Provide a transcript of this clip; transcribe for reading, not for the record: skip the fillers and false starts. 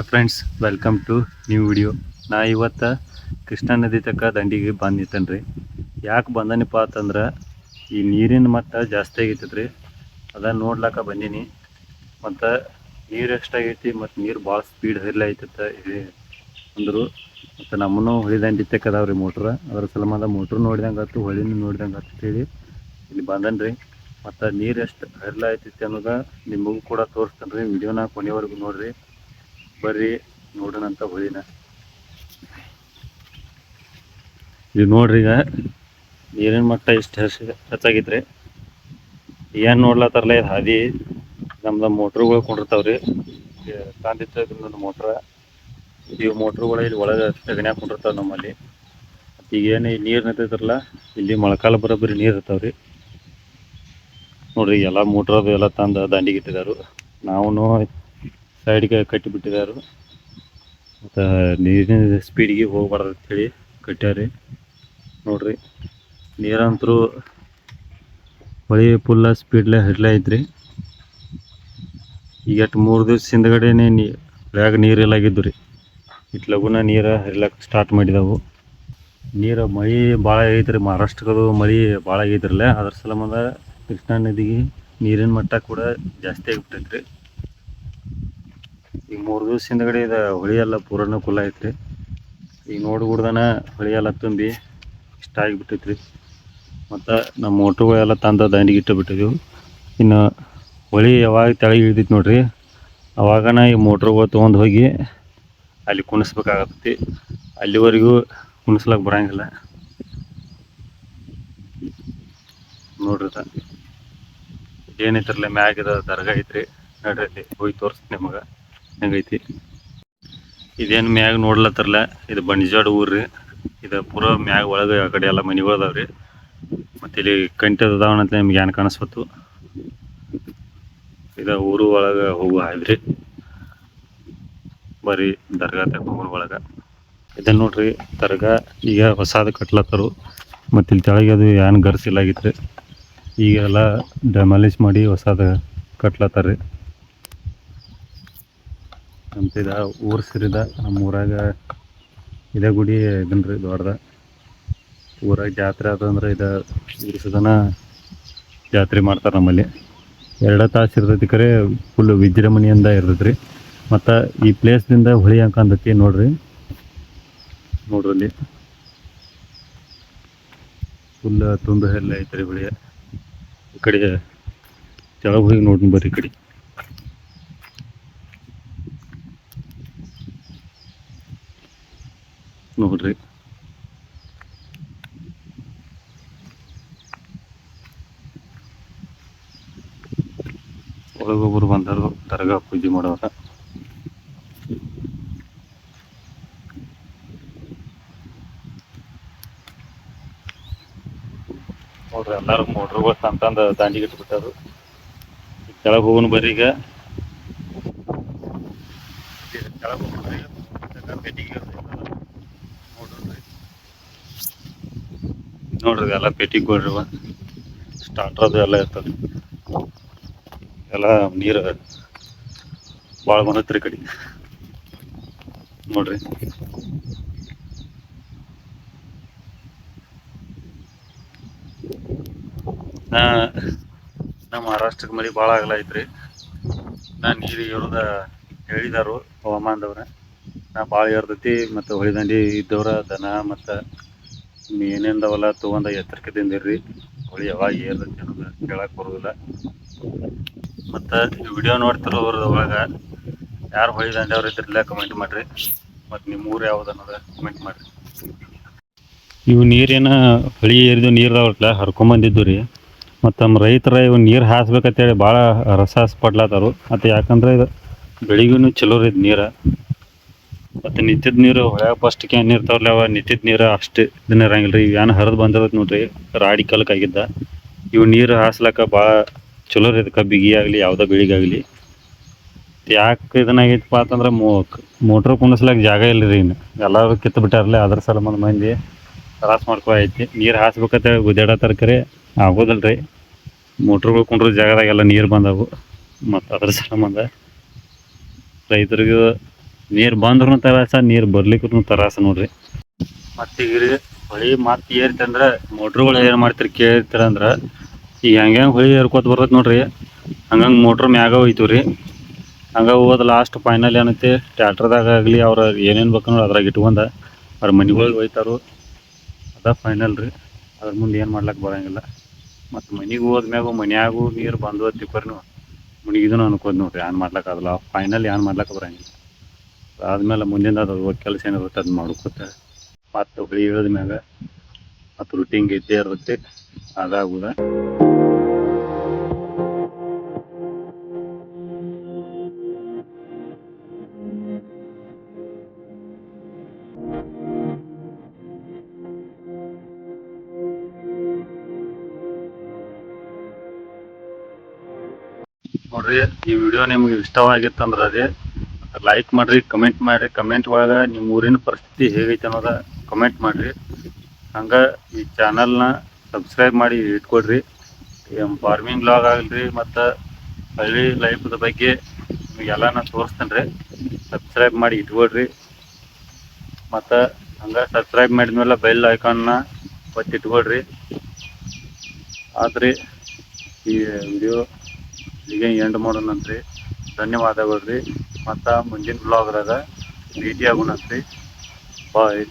Friends, welcome to new video. ನಾ ಇವತ್ತು ಕೃಷ್ಣಾ ನದಿ ತಕ್ಕ ದಂಡಿಗೆ ಬಂದಿತ್ತೇನೆ ರೀ. ಯಾಕೆ ಬಂದನಪ್ಪ ಅಂತಂದ್ರೆ ಈ ನೀರಿನ ಮಟ್ಟ ಜಾಸ್ತಿ ಆಗೈತದ್ರಿ. ಅದನ್ನು ನೋಡ್ಲಾಕ ಬಂದೀನಿ. ಮತ್ತು ನೀರು ಎಷ್ಟಾಗೈತಿ ಮತ್ತು ನೀರು ಭಾಳ ಸ್ಪೀಡ್ ಹರಿಲೈತೈತೆ ಇಲ್ಲಿ ಅಂದರು. ಮತ್ತು ನಮ್ಮನ್ನು ಹೊಳಿ ದಂಡಿ ತಕ್ಕದಾವ್ರಿ ಮೋಟ್ರ್. ಅದ್ರ ಸಲುವಾಗಿ ಮೋಟ್ರ್ ನೋಡಿದಂಗೆ ಆಯ್ತು, ಹೊಳಿನೂ ನೋಡಿದಂಗೆ ಆಯ್ತು ಹೇಳಿ ಇಲ್ಲಿ ಬಂದನು ರೀ. ಮತ್ತು ನೀರು ಎಷ್ಟು ಹರಿಲಾಯ್ತೈತಿ ಅನ್ನೋದು ನಿಮಗೂ ಕೂಡ ತೋರಿಸ್ತೇನೆ ರೀ. ವಿಡಿಯೋನ ಕೊನೆವರೆಗೂ ನೋಡಿರಿ. ಬರ್ರಿ ನೋಡೋಣ ಅಂತ ಹೊಳಿನ. ಇದು ನೋಡ್ರಿ, ಈಗ ನೀರಿನ ಮಟ್ಟ ಇಷ್ಟು ಹೆಚ್ಚಾಗಿದ್ರಿ. ಏನು ನೋಡ್ಲತ್ತಾರಲ್ಲ, ಇದು ಹಾದಿ ನಮ್ದು ಮೋಟ್ರುಗಳು ಕೊಂಡಿರ್ತಾವ್ರಿ. ಕಾಂತಿತ್ತು ಮೋಟ್ರ. ಇವು ಮೋಟ್ರುಗಳು ಇಲ್ಲಿ ಒಳಗೆ ತೆಗನ್ಯಾಗ ಕೊಂಡಿರ್ತಾವೆ ನಮ್ಮಲ್ಲಿ. ಈಗೇನು ಈ ನೀರು ನಿಂತೈತ್ರಲ್ಲ, ಇಲ್ಲಿ ಮಳೆಕಾಲ ಬರೋಬ್ಬರಿ ನೀರು ಇರ್ತಾವ್ರಿ. ನೋಡ್ರಿ, ಎಲ್ಲ ಮೋಟ್ರ್ ಅದು ಎಲ್ಲ ತಂದು ದಂಡಿಗೆ ಇಟ್ಟಿದ್ದಾರೆ. ನಾವು ಸೈಡ್ಗೆ ಕಟ್ಟಿಬಿಟ್ಟಿದ್ದಾರೆ. ಮತ್ತು ನೀರಿನ ಸ್ಪೀಡಿಗೆ ಹೋಗ್ಬಾರ್ದು ಅಂತೇಳಿ ಕಟ್ಟ್ಯಾರಿ. ನೋಡ್ರಿ, ನೀರಂತರೂ ಹೊಳಿ ಫುಲ್ಲ ಸ್ಪೀಡ್ಲೆ ಹರಿಲೇ ಐತ್ರಿ. ಈಗ 3 ದಿವ್ಸ ಹಿಂದ್ಗಡೆನೇ ಹೊಳ್ಯಾಗ ನೀರಿಲ್ಲಾಗಿದ್ದು ರೀ. ಇಟ್ಟು ಲಘುನ ನೀರು ಹರಿಲಕ್ಕೆ ಸ್ಟಾರ್ಟ್ ಮಾಡಿದವು. ನೀರು ಮಳೆ ಭಾಳ ಆಗೈತ್ರಿ. ಮಹಾರಾಷ್ಟ್ರದ್ದು ಮಳೆ ಭಾಳ ಆಗೈತ್ರಲ್ಲ, ಅದ್ರ ಸಲುವಾಗಿ ಕೃಷ್ಣಾ ನದಿಗೆ ನೀರಿನ ಮಟ್ಟ ಕೂಡ ಜಾಸ್ತಿ ಆಗಿಬಿಟ್ಟೈತ್ರಿ. ಈಗ 3 ದಿವ್ಸ ಹಿಂದ್ಗಡೆ ಇದು ಹೊಳಿ ಎಲ್ಲ ಪೂರನ ಕುಲ್ಲ ಐತ್ರಿ. ಈಗ ನೋಡ್ಬಿಡ್ದನ ಹೊಳಿ ಎಲ್ಲ ತುಂಬಿ ಇಷ್ಟ ಆಗಿಬಿಟ್ಟೈತ್ರಿ. ಮತ್ತು ನಮ್ಮ ಮೋಟ್ರುಗಳೆಲ್ಲ ತಂದು ದಂಡಿಗೆ ಇಟ್ಟುಬಿಟ್ಟಿದ್ದೆವು. ಇನ್ನು ಹೊಳಿ ಯಾವಾಗ ತೆಳಗೆ ಇಳಿದೈತಿ ನೋಡ್ರಿ, ಅವಾಗನ ಈ ಮೋಟ್ರುಗಳು ತೊಗೊಂಡು ಹೋಗಿ ಅಲ್ಲಿ ಕುಣಿಸ್ಬೇಕಾಗತ್ತೆ. ಅಲ್ಲಿವರೆಗೂ ಕುಣಿಸ್ಲಕ್ಕೆ ಬರೋಂಗಿಲ್ಲ. ನೋಡ್ರಿ, ಏನೈತ್ರಲ್ಲ ಮ್ಯಾಗಿದ ದರ್ಗಾ ಐತ್ರಿ. ನೋಡ್ರಿ, ಹೋಗಿ ತೋರಿಸ್ತೀನಿ ನಿಮಗೆ ಹೆಂಗೈತಿ. ಇದೇನು ಮ್ಯಾಗ ನೋಡ್ಲತ್ತಾರಲ್ಲ, ಇದು ಬಂಡಿಜಾಡ್ ಊರು ರೀ. ಇದು ಪೂರ ಮ್ಯಾಗ ಒಳಗೆ ಆ ಕಡೆ ಎಲ್ಲ ಮನೆಗಳು ಅದಾವ್ರಿ. ಮತ್ತು ಇಲ್ಲಿ ಕಂಟದಾವಣ ಅಂತ ನಿಮ್ಗೆ ಏನು ಕಾಣಿಸ್ಬತ್ತು. ಇದು ಊರು ಒಳಗೆ ಹೋಗುವ ಹಾದ್ರಿ. ಬರೀ ದರ್ಗಾ ಹೋಗೋಣ ಒಳಗೆ. ಇದನ್ನು ನೋಡ್ರಿ, ದರ್ಗಾ ಈಗ ಹೊಸಾದ ಕಟ್ಲತ್ತರು. ಮತ್ತು ಇಲ್ಲಿ ತೆಳಗೆ ಅದು ಏನು ಗರ್ಸಿಲ್ಲಾಗಿತ್ತು. ಈಗೆಲ್ಲ ಡೆಮಾಲಿಷ್ ಮಾಡಿ ಹೊಸಾದ ಕಟ್ಲತ್ತಾರ ರೀ. ಅಂತಿದ ಊರು ಸೇರಿದ ನಮ್ಮ ಊರಾಗ ಇದೇ ಗುಡಿ ಇದನ್ರಿ ದೊಡ್ಡದ. ಊರಾಗ ಜಾತ್ರೆ ಅದಂದ್ರೆ ಇದು ಊರಿಸದನ ಜಾತ್ರೆ ಮಾಡ್ತಾರೆ ನಮ್ಮಲ್ಲಿ. 2 ತಾಸು ಇರ್ತೈತಿ. ಕರೆ ಫುಲ್ ವಿಜೃಂಭಣೆಯಿಂದ ಇರ್ತೈತಿ ರೀ. ಮತ್ತು ಈ ಪ್ಲೇಸ್ದಿಂದ ಹೊಳಿ ಅಂಕಂದತಿ ನೋಡ್ರಿ. ಅಲ್ಲಿ ಫುಲ್ ತುಂಬಿ ಎಲ್ಲ ಐತ್ರಿ ಹೊಳಿ. ಈ ಕಡೆ ಕೆಳಗೆ ಹೋಗಿ ನೋಡಿ ಬರ್ರಿ. ಈ ಕಡೆ ನೋಡ್ರಿ, ಒಳಗೊಬ್ಬರು ಬಂದರು ದರ್ಗಾ ಪೂಜೆ ಮಾಡೋರ. ನೋಡ್ರಿ, ಎಲ್ಲರೂ ಮೋಟ್ರುಗಳು ತಂತಂದು ದಾಂಡಿಗೆ ಇಟ್ಬಿಟ್ಟಾರು. ಕೆಳಗೆ ಹೋಗೋಣ ಬರ್ರಿ. ಈಗ ಕೆಳಗೆ ಹೋಗ್ರಿ. ನೋಡ್ರಿ, ಎಲ್ಲ ಪೆಟ್ಟಿಗೆ ಸ್ಟಾರ್ಟ್ರದು ಎಲ್ಲ ಇರ್ತದೆ. ಎಲ್ಲ ನೀರು ಭಾಳ ಬಂದತ್ರಿ ಕಡೆ. ನೋಡ್ರಿ, ನಮ್ಮ ಮಹಾರಾಷ್ಟ್ರಕ್ಕೆ ಮಳೆ ಭಾಳ ಆಗಲೈತ್ರಿ. ನಾನು ನೀರು ಇವ್ರದ ಹೇಳಿದಾರು ಹವಾಮಾನದವ್ರ. ಭಾಳ ಇರ್ತೈತಿ. ಮತ್ತು ಹೊಳಿ ದಂಡಿ ಇದ್ದವ್ರ ದನ ಮತ್ತು ಏನೇನದವಲ್ಲ ತೊಗೊಂಡು ಎಚ್ಚರಿಕೆದಿಂದ ಇರ್ರಿ. ಹೊಳಿ ಯಾವಾಗ ಏರ್ತೈತಿ ಅನ್ನೋದು ಹೇಳಕ್ಕೆ ಬರೋದಿಲ್ಲ. ಮತ್ತು ವಿಡಿಯೋ ನೋಡ್ತಿರೋರು ಒಳಗೆ ಯಾರು ಹೊಳಿ ದಂಡೆಯವ್ರು ಇದ್ರಲ್ಲ ಕಮೆಂಟ್ ಮಾಡಿರಿ. ಮತ್ತು ನಿಮ್ಮ ಊರು ಯಾವ್ದು ಅನ್ನೋದು ಕಮೆಂಟ್ ಮಾಡಿರಿ. ಇವು ನೀರೇನು ಹೊಳಿ ಏರಿದು ನೀರ್ದಾವಟ್ಲ ಹರ್ಕೊಂಬಂದಿದ್ದು ರೀ. ಮತ್ತು ನಮ್ಮ ರೈತರ ಇವು ನೀರು ಹಾಸ್ಬೇಕಂತೇಳಿ ಭಾಳ ರಸಾಸ್ ಪಡ್ಲತ್ತಾರು. ಮತ್ತು ಯಾಕಂದ್ರೆ ಇದು ಬೆಳಿಗೂ ಚಲೋ ರೀ ನೀರು. ಮತ್ತು ನಿಂತಿದ್ದ ನೀರು ಹೊಳ್ಯಾಗ ಫಸ್ಟ್ ಕ್ಯಾನ್ ಇರ್ತಾವಲ್ಲ, ಅವ ನಿಂತಿದ್ದ ನೀರು ಅಷ್ಟು ಇದನ್ನ ಇರಂಗಿಲ್ಲ ರೀ. ಇವು ಏನು ಹರಿದು ಬಂದಿರೋದು ನೋಡ್ರಿ, ರಾಡಿ ಕಲ್ಕಾಗಿದ್ದ. ಇವು ನೀರು ಹಾಸ್ಲಕ್ಕ ಭಾಳ ಚಲೋ ರೀ. ಅದಕ್ಕೆ ಬಿಗಿ ಆಗಲಿ ಯಾವುದೋ ಬೆಳಿಗಾಗಲಿ. ಯಾಕೆ ಇದನ್ನಾಗೈತಪ್ಪ ಅಂತಂದ್ರೆ ಮೋಟ್ರ್ ಕುಣಿಸ್ಲಾಕ ಜಾಗ ಇಲ್ಲ ರೀ. ಇನ್ನು ಎಲ್ಲರೂ ಕಿತ್ತು ಬಿಟ್ಟಾರಲ್ಲ, ಅದ್ರ ಸಲ ಮಂದಿ ತ್ರಾಸ ಮಾಡ್ಕೊ ಐತಿ. ನೀರು ಹಾಸ್ಬೇಕಂತೇಳಿ ಗುದ್ದಾಡತ್ತಾರ. ಕರೆ ಆಗೋದಿಲ್ಲ ರೀ. ಮೋಟ್ರುಗಳು ಕುಂಡ್ರ ಜಾಗದಾಗೆಲ್ಲ ನೀರು ಬಂದವು. ಮತ್ತು ಅದ್ರ ಸಂಬಂಧ ರೈತರಿಗೂ ನೀರು ಬಂದ್ರೂ ತರಾಸ, ನೀರು ಬರ್ಲಿಕ್ಕೂ ತರಾಸ ನೋಡ್ರಿ. ಮತ್ತು ಈಗ ರೀ ಹೊಳಿ ಮತ್ತೆ ಏರ್ತಂದ್ರೆ ಮೋಟ್ರುಗಳು ಏನು ಮಾಡ್ತೀರಿ ಕೇಳ್ತೀರಂದ್ರೆ, ಈಗ ಹೆಂಗೆ ಹೊಳಿ ಏರ್ಕೋತ ಬರ್ತೈತೆ ನೋಡ್ರಿ, ಹಂಗಂಗೆ ಮೋಟ್ರ್ ಮ್ಯಾಗ ಹೋಯ್ತೀವಿ ರೀ. ಹಂಗೆ ಹೋದ ಲಾಸ್ಟ್ ಫೈನಲ್ ಏನೈತಿ ಟ್ಯಾಕ್ಟರ್ದಾಗ ಆಗಲಿ ಅವ್ರು ಏನೇನು ಬೇಕು ನೋಡಿ ಅದ್ರಾಗ ಇಟ್ಕೊಂಡು ಅವ್ರ ಮನೆಗಳಿಗೆ ಹೋಯ್ತಾರು. ಅದ ಫೈನಲ್ ರೀ. ಅದ್ರ ಮುಂದೆ ಏನು ಮಾಡ್ಲಿಕ್ಕೆ ಬರೋಂಗಿಲ್ಲ. ಮತ್ತು ಮನೆಗೆ ಹೋದ್ಮ್ಯಾಗ ಮನ್ಯಾಗೂ ನೀರು ಬಂದು ತಿಪ್ಪರ್ನು ಮುಳುಗಿದನು ಅನ್ಕೋದು ನೋಡ್ರಿ, ಏನು ಮಾಡ್ಲಿಕ್ಕಾಗಲ್ಲ. ಫೈನಲ್ ಏನು ಮಾಡ್ಲಿಕ್ಕೆ ಬರೋಂಗಿಲ್ಲ. ಆದ್ಮೇಲೆ ಮುಂದಿನ ಅದು ಕೆಲಸ ಏನಿರುತ್ತೆ ಅದು ಮಾಡ್ಕೋತ ಮತ್ತು ಹೊಳಿ ಇಳಿದ ಮ್ಯಾಗ ಮತ್ತು ರೂಟಿಂಗ್ ಇದ್ದೇ ಇರುತ್ತೆ ಅದಾಗುದ. ನೋಡ್ರಿ, ಈ ವಿಡಿಯೋ ನಿಮ್ಗೆ ಇಷ್ಟವಾಗಿತ್ತಂದ್ರೆ ಅದೇ ಲೈಕ್ ಮಾಡಿರಿ, ಕಮೆಂಟ್ ಮಾಡಿರಿ. ಕಮೆಂಟ್ ಒಳಗೆ ನಿಮ್ಮ ಊರಿನ ಪರಿಸ್ಥಿತಿ ಹೇಗೈತೆ ಅನ್ನೋದ ಕಮೆಂಟ್ ಮಾಡಿರಿ. ಹಂಗೆ ಈ ಚಾನಲ್ನ ಸಬ್ಸ್ಕ್ರೈಬ್ ಮಾಡಿ ಇಟ್ಕೊಡ್ರಿ. ಫಾರ್ಮಿಂಗ್ ಬ್ಲಾಗ್ ಆಗಲ್ರಿ ಮತ್ತು ಹಳ್ಳಿ ಲೈಫ್ದ ಬಗ್ಗೆ ನಿಮಗೆಲ್ಲ ನಾನು ತೋರಿಸ್ತೇನೆ ರೀ. ಸಬ್ಸ್ಕ್ರೈಬ್ ಮಾಡಿ ಇಟ್ಕೊಡ್ರಿ. ಮತ್ತು ಹಂಗೆ ಸಬ್ಸ್ಕ್ರೈಬ್ ಮಾಡಿದ್ಮೇಲೆ ಬೆಲ್ ಐಕಾನ್ನ ಒತ್ತಿ ಇಟ್ಕೊಡ್ರಿ. ಆದ್ರಿ ಈ ವಿಡಿಯೋ ಈಗ ಎಂಡ್ ಮಾಡೋಣಂತ್ರಿ. ಧನ್ಯವಾದಗಳು ರೀ. ಮತ್ತು ಮುಂದಿನ ಬ್ಲಾಗ್ದಾಗ ಭೇಟಿ ಆಗೋಣಂತ್ರಿ. ಬಾಯ್.